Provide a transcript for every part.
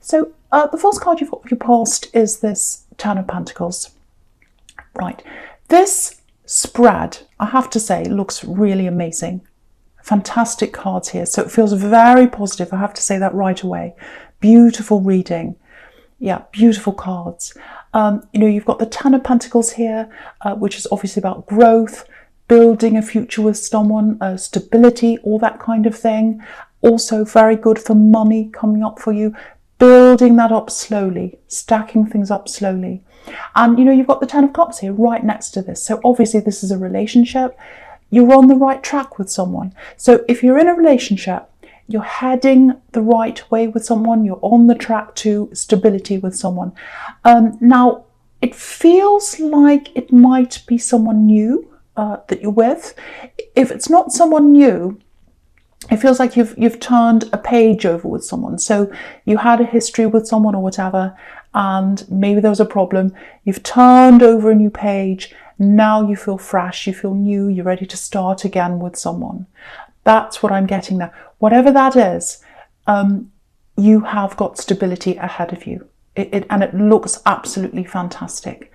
So the first card you've got for your past is this Ten of Pentacles. Right. This spread, I have to say, looks really amazing. Fantastic cards here. So it feels very positive. I have to say that right away. Beautiful reading. Yeah, beautiful cards. You've got the Ten of Pentacles here, which is obviously about growth, building a future with someone, stability, all that kind of thing. Also very good for money coming up for you. Building that up slowly, stacking things up slowly. And, you've got the Ten of Cups here right next to this. So obviously this is a relationship. You're on the right track with someone. So if you're in a relationship, you're heading the right way with someone, you're on the track to stability with someone. Now, it feels like it might be someone new that you're with. If it's not someone new, it feels like you've turned a page over with someone. So you had a history with someone or whatever, and maybe there was a problem. You've turned over a new page. Now you feel fresh, you feel new, you're ready to start again with someone. That's what I'm getting there. Whatever that is, you have got stability ahead of you. And it looks absolutely fantastic.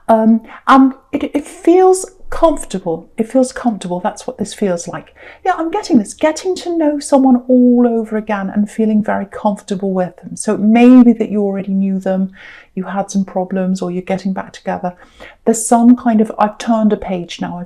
And it feels comfortable. It feels comfortable. That's what this feels like. Yeah, I'm getting this. Getting to know someone all over again and feeling very comfortable with them. So it may be that you already knew them, you had some problems, or you're getting back together. There's some kind of, I've turned a page now.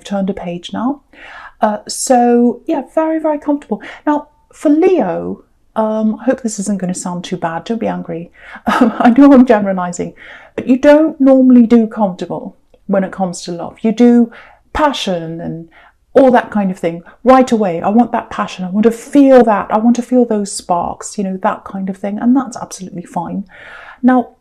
So yeah, very, very comfortable. Now, for Leo, I hope this isn't going to sound too bad. Don't be angry. I know I'm generalizing, but you don't normally do comfortable when it comes to love. You do passion and all that kind of thing right away. I want that passion. I want to feel that. I want to feel those sparks, that kind of thing. And that's absolutely fine. Now,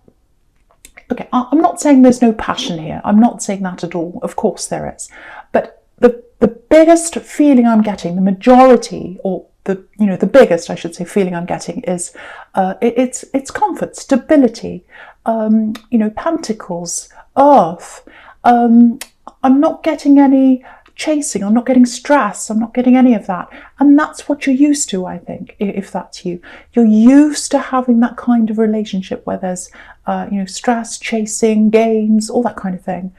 okay, I'm not saying there's no passion here. I'm not saying that at all. Of course there is. But the biggest feeling I'm getting, the majority, or the biggest, I should say, feeling I'm getting is it's comfort, stability, pentacles, earth. I'm not getting any chasing. I'm not getting stress. I'm not getting any of that. And that's what you're used to, I think, if that's you. You're used to having that kind of relationship where there's, stress, chasing, games, all that kind of thing.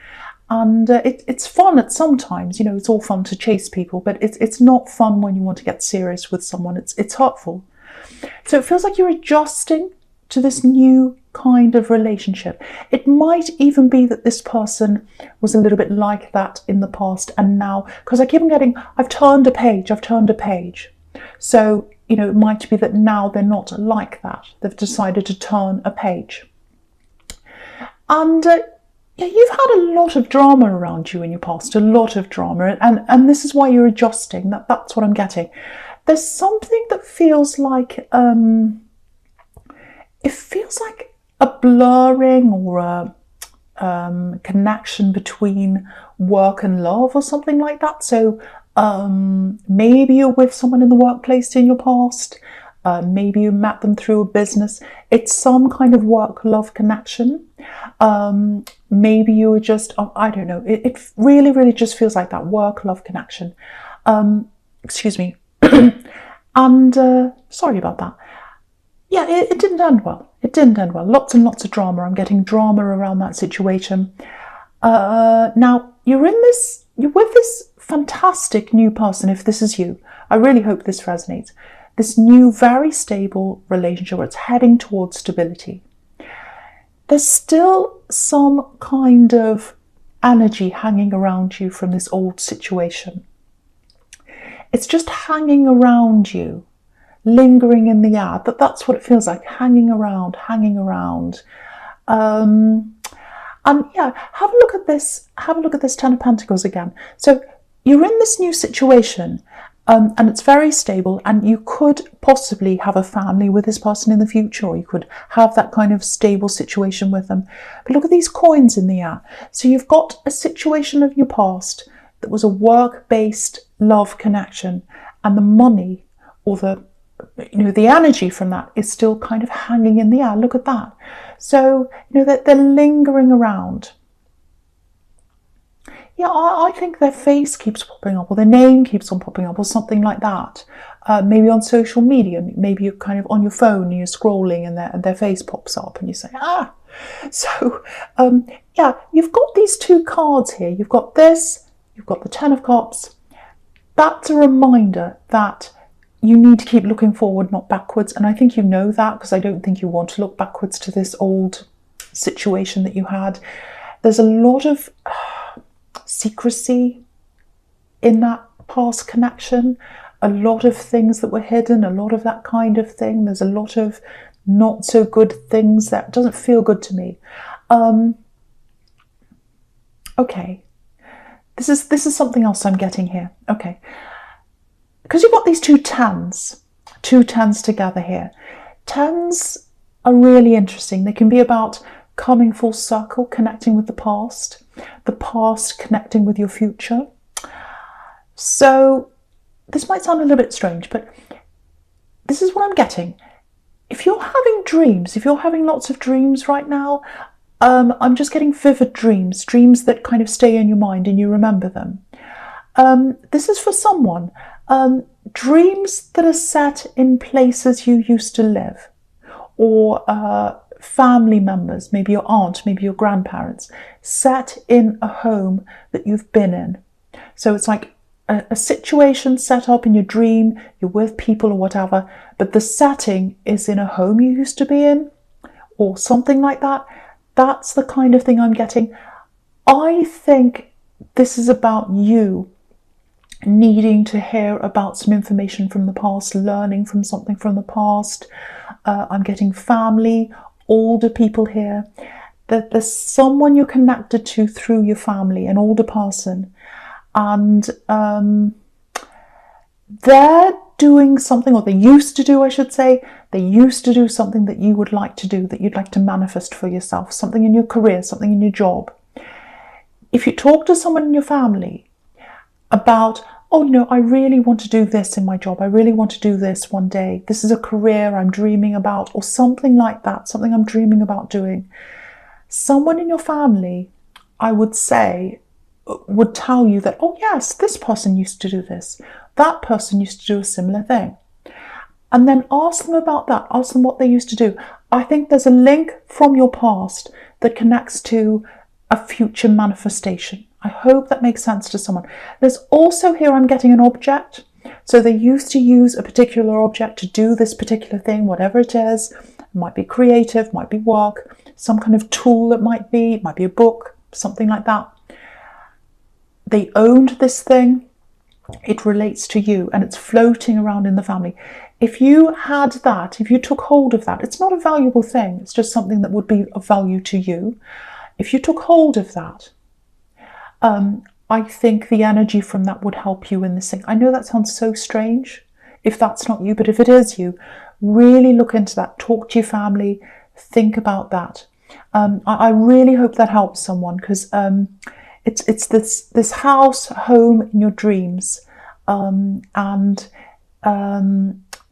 And it's fun at sometimes, it's all fun to chase people, but it's not fun when you want to get serious with someone. It's hurtful. So it feels like you're adjusting to this new kind of relationship. It might even be that this person was a little bit like that in the past, and now, because I keep on getting, I've turned a page. So, it might be that now they're not like that. They've decided to turn a page. And you've had a lot of drama around you in your past, a lot of drama, and this is why you're adjusting. That's what I'm getting. There's something that feels like, it feels like a blurring or a connection between work and love or something like that. So maybe you're with someone in the workplace in your past. Maybe you met them through a business. It's some kind of work-love connection. Maybe you were just, I don't know. It really, really just feels like that work-love connection. Excuse me. And sorry about that. Yeah, it didn't end well. Lots and lots of drama. I'm getting drama around that situation. Now, you're with this fantastic new person, if this is you. I really hope this resonates. This new, very stable relationship where it's heading towards stability. There's still some kind of energy hanging around you from this old situation. It's just hanging around you, lingering in the air. That's what it feels like, hanging around. And yeah, have a look at this Ten of Pentacles again. So you're in this new situation, and it's very stable, and you could possibly have a family with this person in the future, or you could have that kind of stable situation with them. But look at these coins in the air. So you've got a situation of your past that was a work-based love connection, and the money or the energy from that is still kind of hanging in the air. Look at that. So, they're lingering around. Yeah, I think their face keeps popping up, or their name keeps on popping up, or something like that. maybe on social media, maybe you're kind of on your phone and you're scrolling and their face pops up and you say, ah. So, yeah, you've got these two cards here. You've got this, you've got the Ten of Cups. That's a reminder that you need to keep looking forward, not backwards. And I think you know that, because I don't think you want to look backwards to this old situation that you had. There's a lot of secrecy in that past connection, a lot of things that were hidden, a lot of that kind of thing. There's a lot of not so good things that doesn't feel good to me. Okay, this is something else I'm getting here. Okay, because you've got these two tens together here. Tens are really interesting. They can be about coming full circle, connecting with the past connecting with your future. So this might sound a little bit strange, but this is what I'm getting. If you're having dreams, if you're having lots of dreams right now, I'm just getting vivid dreams that kind of stay in your mind and you remember them. This is for someone. Dreams that are set in places you used to live, or family members, maybe your aunt, maybe your grandparents, set in a home that you've been in. So it's like a situation set up in your dream, you're with people or whatever, but the setting is in a home you used to be in, or something like that. That's the kind of thing I'm getting. I think this is about you needing to hear about some information from the past, learning from something from the past. I'm getting family, older people here. That there's someone you're connected to through your family, an older person, and they're doing something, or they used to do, I should say, they used to do something that you would like to do, that you'd like to manifest for yourself, something in your career, something in your job. If you talk to someone in your family about, oh no, I really want to do this in my job, I really want to do this one day, this is a career I'm dreaming about, or something like that, something I'm dreaming about doing, someone in your family, I would say, would tell you that, oh yes, this person used to do this, that person used to do a similar thing. And then ask them about that, ask them what they used to do. I think there's a link from your past that connects to a future manifestation. I hope that makes sense to someone. There's also here, I'm getting an object. So they used to use a particular object to do this particular thing, whatever it is. It might be creative, might be work, some kind of tool it might be a book, something like that. They owned this thing, it relates to you, and it's floating around in the family. If you had that, if you took hold of that, it's not a valuable thing, it's just something that would be of value to you. If you took hold of that, I think the energy from that would help you in this thing. I know that sounds so strange if that's not you, but if it is you, really look into that, talk to your family, think about that. I really hope that helps someone, because it's this house, home in your dreams,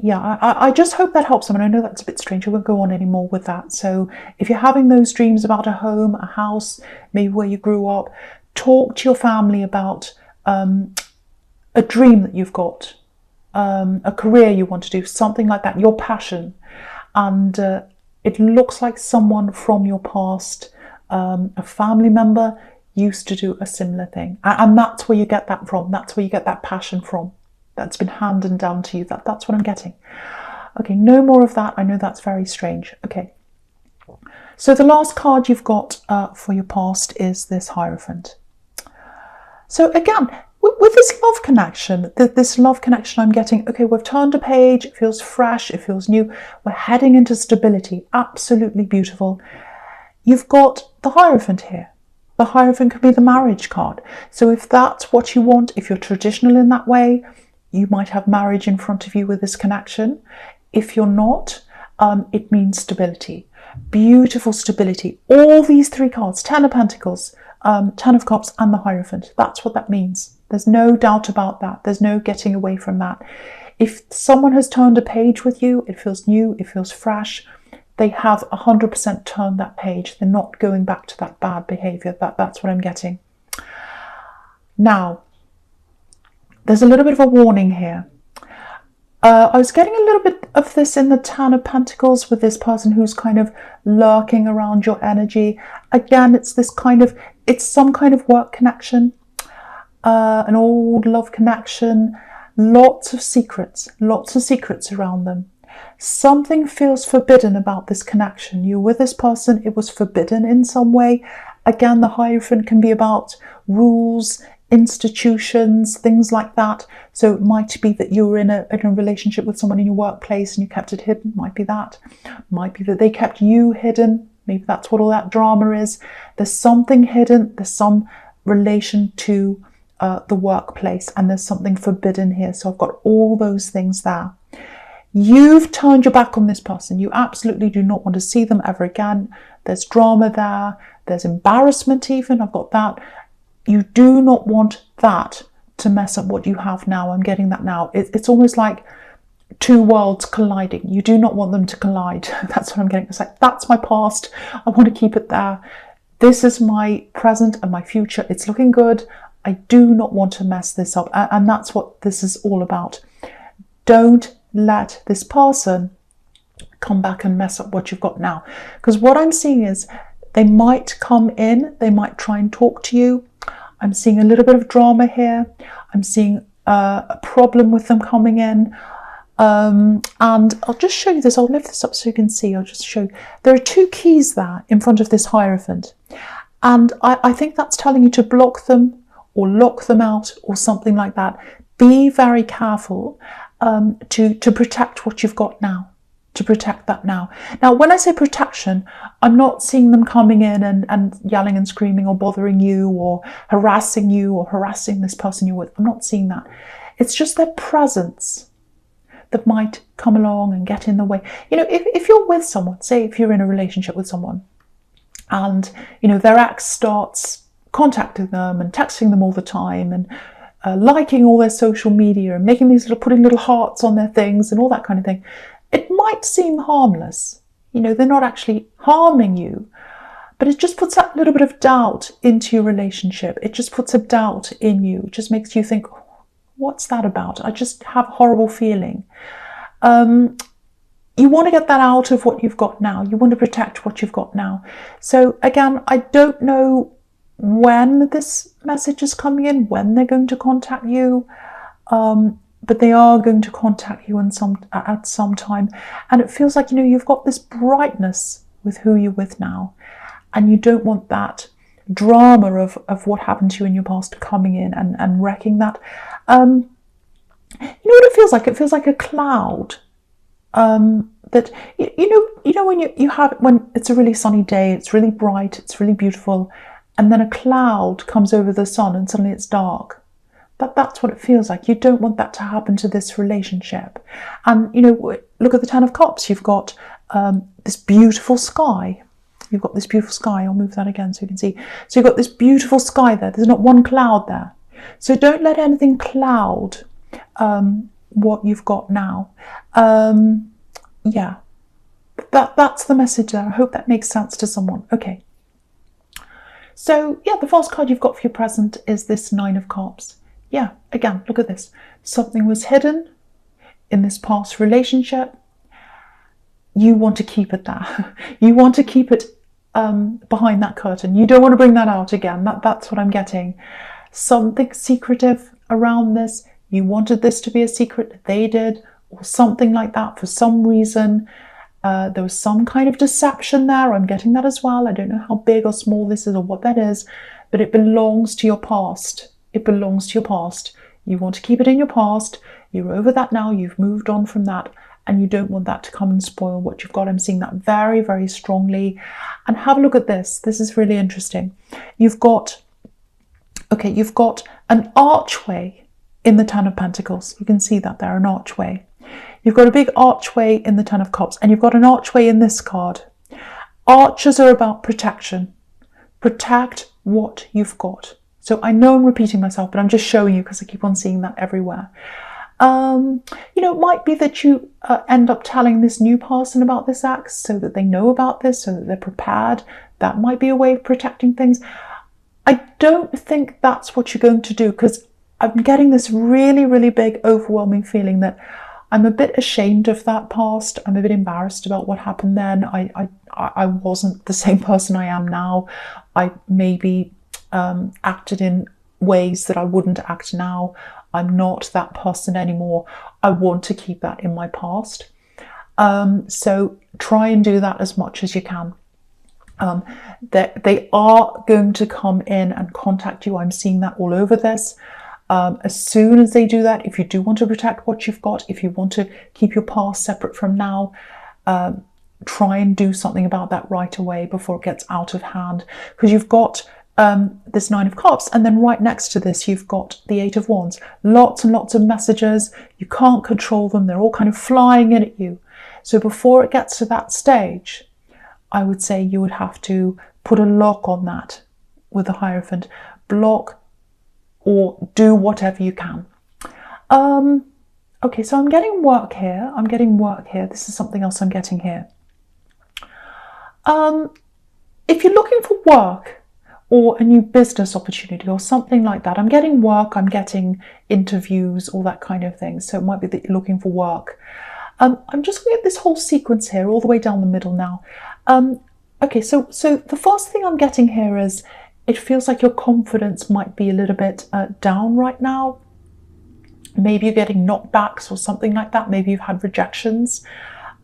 yeah, I just hope that helps someone. I know that's a bit strange, I won't go on anymore with that. So if you're having those dreams about a home, a house, maybe where you grew up, talk to your family about a dream that you've got, a career you want to do, something like that, your passion. And it looks like someone from your past, a family member, used to do a similar thing. And that's where you get that from. That's where you get that passion from. That's been handed down to you. That's what I'm getting. Okay, no more of that. I know that's very strange. Okay. So the last card you've got for your past is this Hierophant. So again, with this love connection, I'm getting, okay, we've turned a page, it feels fresh, it feels new, we're heading into stability, absolutely beautiful. You've got the Hierophant here. The Hierophant could be the marriage card. So if that's what you want, if you're traditional in that way, you might have marriage in front of you with this connection. If you're not, it means stability. Beautiful stability. All these three cards, Ten of Pentacles, Ten of Cups and the Hierophant. That's what that means. There's no doubt about that. There's no getting away from that. If someone has turned a page with you, it feels new, it feels fresh. They have 100% turned that page. They're not going back to that bad behavior. That's what I'm getting. Now, there's a little bit of a warning here. I was getting a little bit of this in the Ten of Pentacles with this person who's kind of lurking around your energy. Again, it's this kind of, it's some kind of work connection, an old love connection, lots of secrets around them. Something feels forbidden about this connection. You're with this person, it was forbidden in some way. Again, the Hierophant can be about rules, institutions, things like that. So it might be that you were in a relationship with someone in your workplace and you kept it hidden. Might be that. Might be that they kept you hidden. Maybe that's what all that drama is. There's something hidden. There's some relation to the workplace, and there's something forbidden here. So I've got all those things there. You've turned your back on this person. You absolutely do not want to see them ever again. There's drama there. There's embarrassment even. I've got that. You do not want that to mess up what you have now. I'm getting that now. It's almost like two worlds colliding. You do not want them to collide. That's what I'm getting. It's like, that's my past. I want to keep it there. This is my present and my future. It's looking good. I do not want to mess this up. And that's what this is all about. Don't let this person come back and mess up what you've got now. Because what I'm seeing is they might come in, they might try and talk to you. I'm seeing a little bit of drama here. I'm seeing a problem with them coming in. And I'll just show you this. I'll lift this up so you can see. I'll just show you. There are two keys there in front of this Hierophant. And I think that's telling you to block them or lock them out or something like that. Be very careful to protect what you've got now. To protect that now. Now, when I say protection, I'm not seeing them coming in and yelling and screaming or bothering you or harassing this person you're with. I'm not seeing that. It's just their presence that might come along and get in the way. You know, if you're with someone, say if you're in a relationship with someone and, you know, their ex starts contacting them and texting them all the time and liking all their social media and making these putting little hearts on their things and all that kind of thing. It might seem harmless, you know, they're not actually harming you, but it just puts that little bit of doubt into your relationship. It just puts a doubt in you. It just makes you think, what's that about? I just have a horrible feeling. You want to get that out of what you've got now. You want to protect what you've got now. So again, I don't know when this message is coming in, when they're going to contact you. But they are going to contact you at some time. And it feels like, you know, you've got this brightness with who you're with now. And you don't want that drama of what happened to you in your past coming in and wrecking that. You know what it feels like? It feels like a cloud. That, you know when you have, when it's a really sunny day, it's really bright, it's really beautiful. And then a cloud comes over the sun and suddenly it's dark. That's what it feels like. You don't want that to happen to this relationship. And, you know, look at the Ten of Cups. You've got this beautiful sky. You've got this beautiful sky. I'll move that again so you can see. So you've got this beautiful sky there. There's not one cloud there. So don't let anything cloud what you've got now. Yeah, that's the message there. I hope that makes sense to someone. Okay. So, yeah, the first card you've got for your present is this Nine of Cups. Yeah, again, look at this. Something was hidden in this past relationship. You want to keep it there. You want to keep it behind that curtain. You don't want to bring that out again. That's what I'm getting. Something secretive around this. You wanted this to be a secret. They did, or something like that for some reason. There was some kind of deception there. I'm getting that as well. I don't know how big or small this is or what that is, but it belongs to your past. It belongs to your past. You want to keep it in your past. You're over that now. You've moved on from that. And you don't want that to come and spoil what you've got. I'm seeing that very, very strongly. And have a look at this. This is really interesting. You've got an archway in the Ten of Pentacles. You can see that there, an archway. You've got a big archway in the Ten of Cups. And you've got an archway in this card. Archers are about protection. Protect what you've got. So I know I'm repeating myself, but I'm just showing you because I keep on seeing that everywhere. You know, it might be that you end up telling this new person about this ex so that they know about this, so that they're prepared. That might be a way of protecting things. I don't think that's what you're going to do, because I'm getting this really, really big, overwhelming feeling that I'm a bit ashamed of that past. I'm a bit embarrassed about what happened then. I wasn't the same person I am now. I maybe acted in ways that I wouldn't act now. I'm not that person anymore. I want to keep that in my past. So try and do that as much as you can. They are going to come in and contact you. I'm seeing that all over this. As soon as they do that, if you do want to protect what you've got, if you want to keep your past separate from now, try and do something about that right away before it gets out of hand. Because you've got this 9 of Cups, and then right next to this you've got the 8 of Wands. Lots and lots of messages. You can't control them. They're all kind of flying in at you. So before it gets to that stage, I would say you would have to put a lock on that with the Hierophant. Block or do whatever you can. Okay, so I'm getting work here. I'm getting work here. This is something else I'm getting here. If you're looking for work or a new business opportunity or something like that, I'm getting work, I'm getting interviews, all that kind of thing. So it might be that you're looking for work. I'm just looking at this whole sequence here, all the way down the middle now. Okay, so the first thing I'm getting here is it feels like your confidence might be a little bit down right now. Maybe you're getting knockbacks or something like that. Maybe you've had rejections.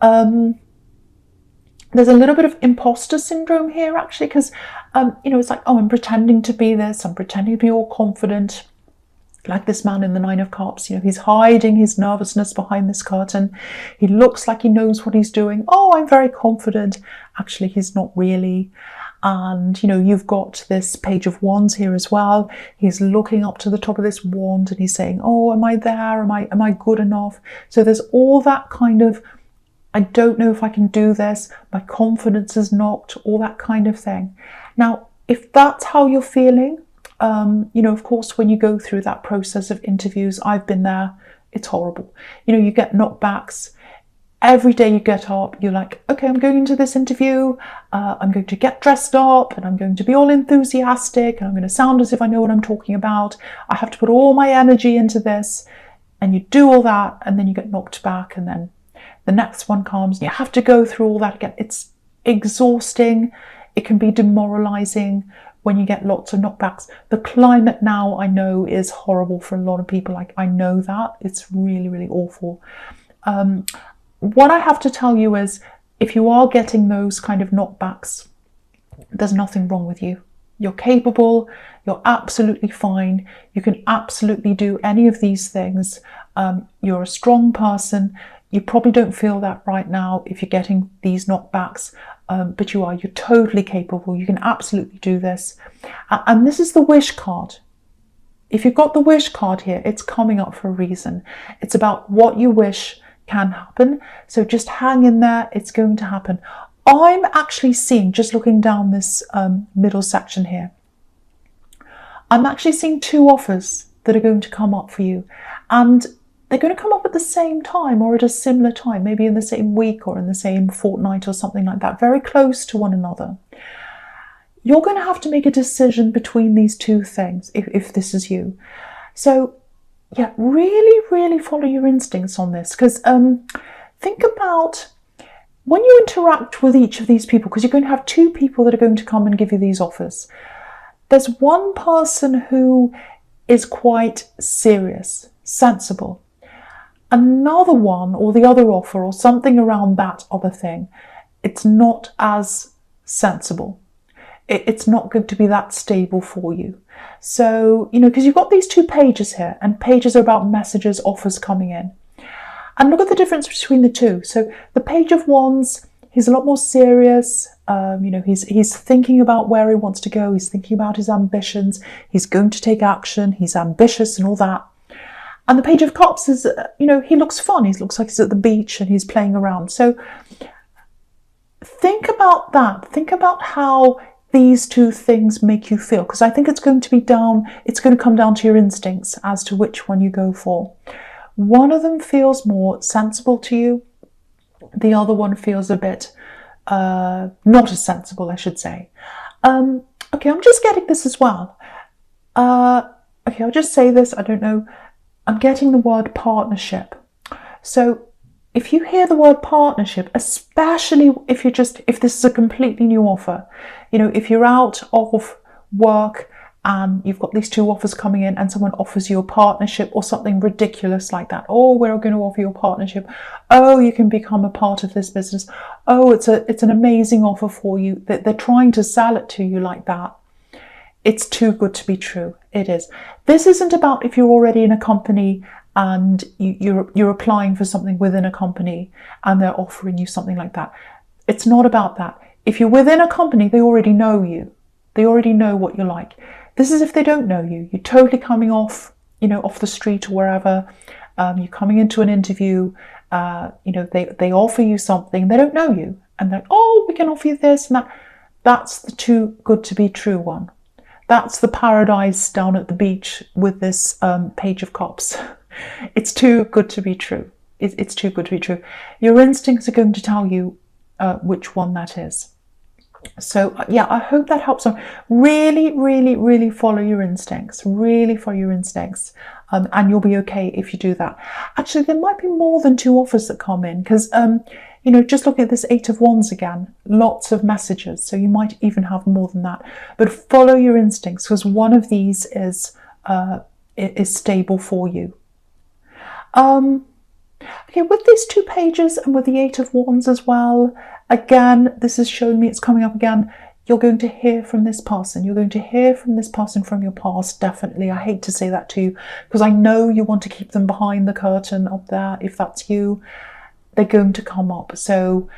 There's a little bit of imposter syndrome here, actually, because, you know, it's like, oh, I'm pretending to be this. I'm pretending to be all confident. Like this man in the 9 of Cups, you know, he's hiding his nervousness behind this curtain. He looks like he knows what he's doing. Oh, I'm very confident. Actually, he's not really. And, you know, you've got this Page of Wands here as well. He's looking up to the top of this wand and he's saying, oh, am I there? Am I good enough? So there's all that kind of, I don't know if I can do this. My confidence is knocked, all that kind of thing. Now, if that's how you're feeling, you know, of course, when you go through that process of interviews, I've been there, it's horrible. You know, you get knockbacks. Every day you get up, you're like, okay, I'm going into this interview, I'm going to get dressed up and I'm going to be all enthusiastic and I'm going to sound as if I know what I'm talking about. I have to put all my energy into this. And you do all that and then you get knocked back and then the next one comes and you have to go through all that again. It's exhausting. It can be demoralizing when you get lots of knockbacks. The climate now, I know, is horrible for a lot of people. Like, I know that. It's really, really awful. What I have to tell you is, if you are getting those kind of knockbacks, there's nothing wrong with you. You're capable. You're absolutely fine. You can absolutely do any of these things. You're a strong person. You probably don't feel that right now if you're getting these knockbacks, but you are. You're totally capable. You can absolutely do this. And this is the wish card. If you've got the wish card here, it's coming up for a reason. It's about what you wish can happen. So just hang in there. It's going to happen. I'm actually seeing, just looking down this middle section here, I'm actually seeing 2 offers that are going to come up for you. And they're going to come up at the same time or at a similar time, maybe in the same week or in the same fortnight or something like that, very close to one another. You're going to have to make a decision between these 2 things if this is you. So yeah, really, really follow your instincts on this, because think about when you interact with each of these people, because you're going to have 2 people that are going to come and give you these offers. There's one person who is quite serious, sensible. Another one, or the other offer, or something around that other thing, it's not as sensible. It's not going to be that stable for you. So, you know, because you've got these 2 pages here, and pages are about messages, offers coming in. And look at the difference between the 2. So the Page of Wands, he's a lot more serious. You know, he's thinking about where he wants to go. He's thinking about his ambitions. He's going to take action. He's ambitious and all that. And the Page of Cups is, you know, he looks fun. He looks like he's at the beach and he's playing around. So think about that. Think about how these 2 things make you feel, because I think it's going to come down to your instincts as to which one you go for. One of them feels more sensible to you. The other one feels a bit not as sensible, I should say. Okay, I'm just getting this as well. Okay, I'll just say this. I don't know. I'm getting the word partnership. So if you hear the word partnership, especially if this is a completely new offer, if you're out of work and you've got these two offers coming in and someone offers you a partnership or something ridiculous like that. Oh, we're going to offer you a partnership. Oh, you can become a part of this business. Oh, it's an amazing offer for you. That they're trying to sell it to you like that. It's too good to be true. It is. This isn't about if you're already in a company and you're applying for something within a company and they're offering you something like that. It's not about that. If you're within a company, they already know you. They already know what you're like. This is if they don't know you. You're totally coming off, off the street or wherever. You're coming into an interview. They offer you something. They don't know you, and they're, oh, we can offer you this and that. That's the too good to be true one. That's the paradise down at the beach with this page of cops. It's too good to be true. It's too good to be true. Your instincts are going to tell you which one that is. So yeah, I hope that helps. Really, really, really follow your instincts. Really follow your instincts, and you'll be okay if you do that. Actually, there might be more than two offers that come in because, just looking at this 8 of Wands again, lots of messages. So you might even have more than that. But follow your instincts because one of these is stable for you. Okay, with these 2 pages and with the 8 of Wands as well, again, this is showing me it's coming up again. You're going to hear from this person. You're going to hear from this person from your past, definitely. I hate to say that to you because I know you want to keep them behind the curtain up there. If that's you, they're going to come up. So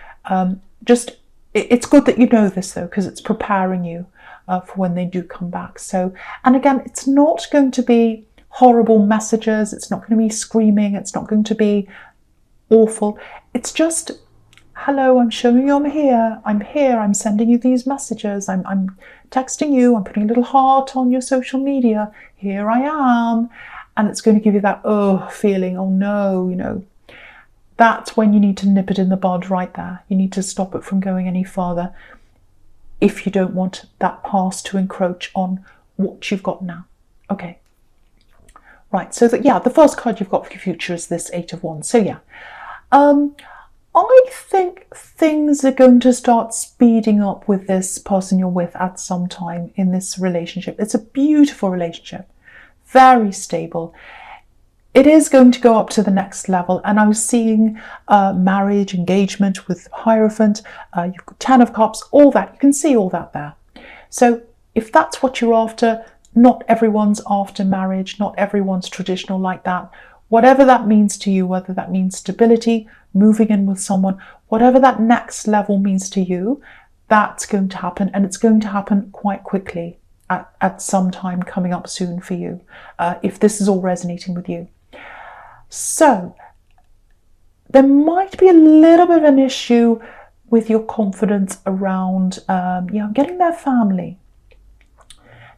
it's good that you know this though, because it's preparing you for when they do come back. So, and again, it's not going to be horrible messages. It's not going to be screaming. It's not going to be awful. It's just, hello, I'm showing you I'm here. I'm sending you these messages. I'm texting you. I'm putting a little heart on your social media. Here I am. And it's going to give you that, feeling. Oh no, That's when you need to nip it in the bud right there. You need to stop it from going any further if you don't want that past to encroach on what you've got now. Okay. Right, so the first card you've got for your future is this 8 of Wands. So yeah, I think things are going to start speeding up with this person you're with at some time in this relationship. It's a beautiful relationship, very stable. It is going to go up to the next level, and I was seeing marriage, engagement with Hierophant, you've got 10 of Cups, all that. You can see all that there. So if that's what you're after, not everyone's after marriage, not everyone's traditional like that. Whatever that means to you, whether that means stability, moving in with someone, whatever that next level means to you, that's going to happen, and it's going to happen quite quickly at some time coming up soon for you, if this is all resonating with you. So there might be a little bit of an issue with your confidence around getting their family.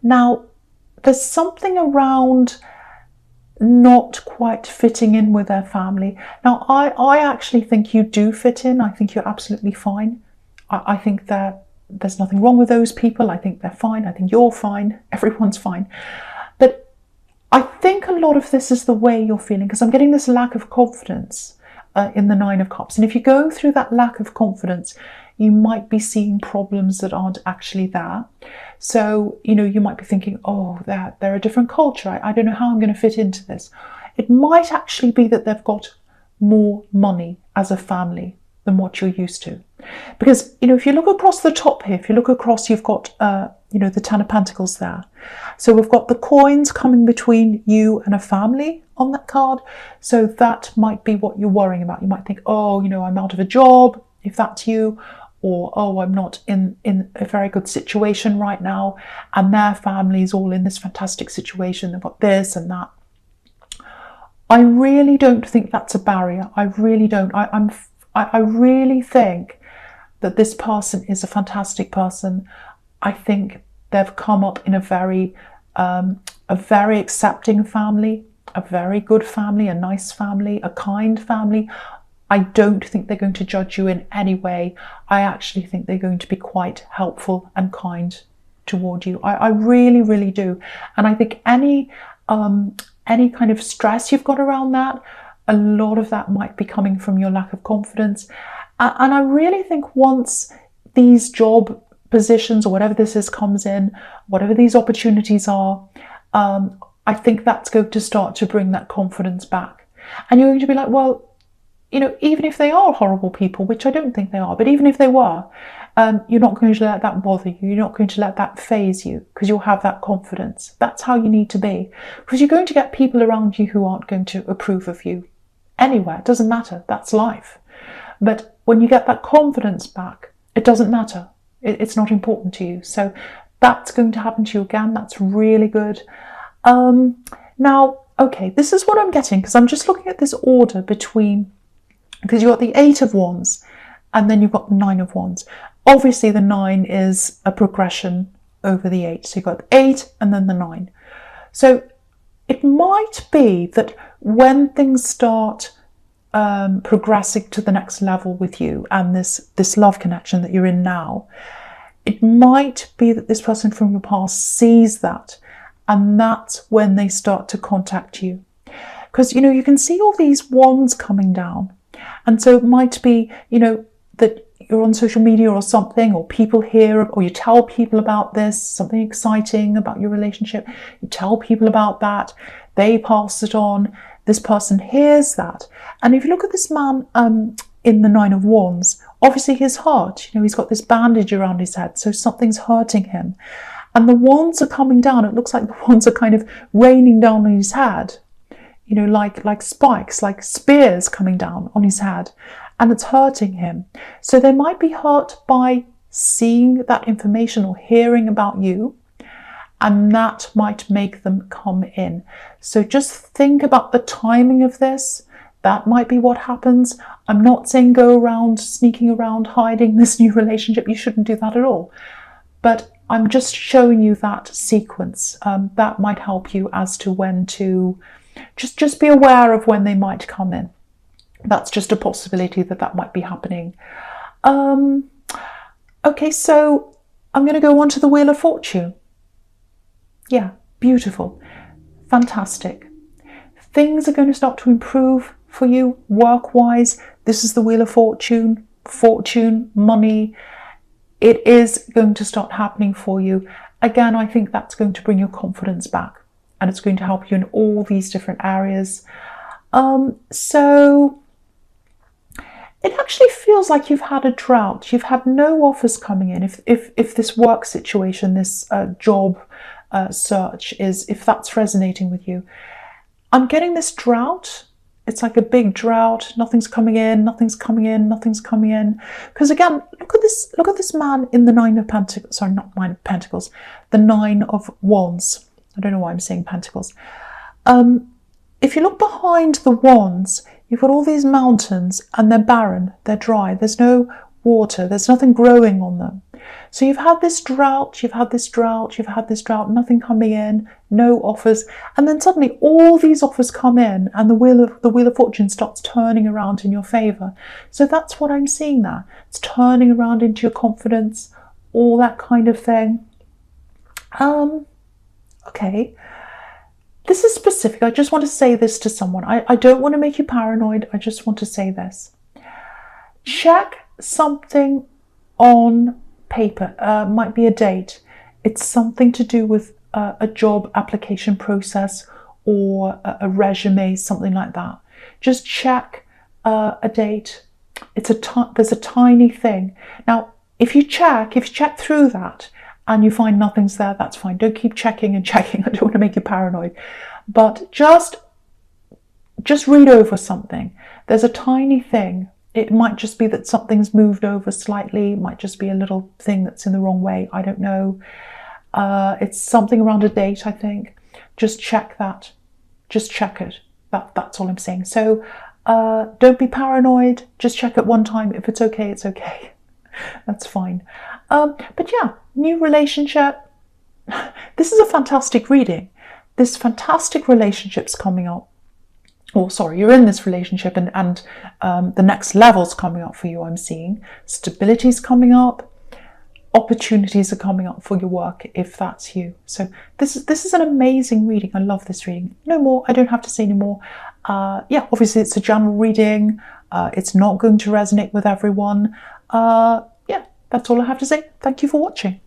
Now, there's something around not quite fitting in with their family. Now, I actually think you do fit in. I think you're absolutely fine. I think that there's nothing wrong with those people. I think they're fine. I think you're fine. Everyone's fine. But I think a lot of this is the way you're feeling, because I'm getting this lack of confidence in the 9 of Cups. And if you're going through that lack of confidence, you might be seeing problems that aren't actually there. So, you might be thinking, oh, they're a different culture. I don't know how I'm going to fit into this. It might actually be that they've got more money as a family than what you're used to. Because, if you look across the top here, if you look across, you've got, the 10 of Pentacles there. So we've got the coins coming between you and a family on that card. So that might be what you're worrying about. You might think, oh, I'm out of a job, if that's you. Or, oh, I'm not in a very good situation right now, and their family's all in this fantastic situation. They've got this and that. I really don't think that's a barrier. I really don't. I really think that this person is a fantastic person. I think they've come up in a very accepting family, a very good family, a nice family, a kind family. I don't think they're going to judge you in any way. I actually think they're going to be quite helpful and kind toward you. I really, really do. And I think any kind of stress you've got around that, A lot of that might be coming from your lack of confidence. And I really think once these job positions or whatever this is comes in, whatever these opportunities are, I think that's going to start to bring that confidence back. And you're going to be like, well, you know, even if they are horrible people, which I don't think they are, but even if they were, you're not going to let that bother you. You're not going to let that faze you, because you'll have that confidence. That's how you need to be, because you're going to get people around you who aren't going to approve of you anywhere. It doesn't matter. That's life. But when you get that confidence back, it doesn't matter. It's not important to you. So that's going to happen to you again. That's really good. Now, okay, this is what I'm getting, because I'm just looking at this order between, because you've got the 8 of Wands and then you've got the 9 of Wands. Obviously the 9 is a progression over the 8. So you've got the 8 and then the 9. So it might be that when things start progressing to the next level with you and this love connection that you're in now, it might be that this person from your past sees that, and that's when they start to contact you. Because, you know, you can see all these wands coming down, and so it might be, you know, that you're on social media or something, or people hear, or you tell people about this, something exciting about your relationship, you tell people about that, they pass it on, this person hears that. And if you look at this man in the 9 of Wands, obviously his heart, you know, he's got this bandage around his head, so something's hurting him. And the wands are coming down. It looks like the wands are kind of raining down on his head, you know, like spikes, like spears coming down on his head, and it's hurting him. So they might be hurt by seeing that information or hearing about you, and that might make them come in. So just think about the timing of this. That might be what happens. I'm not saying go around sneaking around hiding this new relationship. You shouldn't do that at all. But I'm just showing you that sequence. That might help you as to when to just be aware of when they might come in. That's just a possibility that might be happening. Okay, so I'm going to go on to the Wheel of Fortune. Yeah, beautiful. Fantastic. Things are going to start to improve for you work-wise. This is the Wheel of Fortune, money. It is going to start happening for you. Again, I think that's going to bring your confidence back, and it's going to help you in all these different areas. So it actually feels like you've had a drought. You've had no offers coming in. If this work situation, this job search if that's resonating with you, I'm getting this drought. It's like a big drought. Nothing's coming in, nothing's coming in, nothing's coming in. Because again, look at this man in the 9 of Pentacles. Sorry, not 9 of Pentacles. The 9 of Wands. I don't know why I'm saying Pentacles. If you look behind the Wands, you've got all these mountains, and they're barren, they're dry. There's no water. There's nothing growing on them. So you've had this drought, you've had this drought, you've had this drought, nothing coming in, no offers, and then suddenly all these offers come in, and the wheel of fortune starts turning around in your favour. So that's what I'm seeing there. It's turning around into your confidence, all that kind of thing. Okay. This is specific. I just want to say this to someone. I don't want to make you paranoid. I just want to say this. Check something on paper. Might be a date. It's something to do with a job application process or a resume, something like that. Just check a date. There's a tiny thing. Now, if you check through that and you find nothing's there, that's fine. Don't keep checking and checking. I don't want to make you paranoid. But just read over something. There's a tiny thing. It might just be that something's moved over slightly. It might just be a little thing that's in the wrong way. I don't know. It's something around a date, I think. Just check that. Just check it. That's all I'm saying. So don't be paranoid. Just check it one time. If it's okay, it's okay. That's fine. But yeah, new relationship. This is a fantastic reading. This fantastic relationship's coming up. Oh, sorry, you're in this relationship and the next level's coming up for you, I'm seeing. Stability's coming up. opportunities are coming up for your work if that's you. So this is an amazing reading. I love this reading. No more. I don't have to say any more. Yeah, obviously it's a general reading. It's not going to resonate with everyone. Yeah, that's all I have to say. Thank you for watching.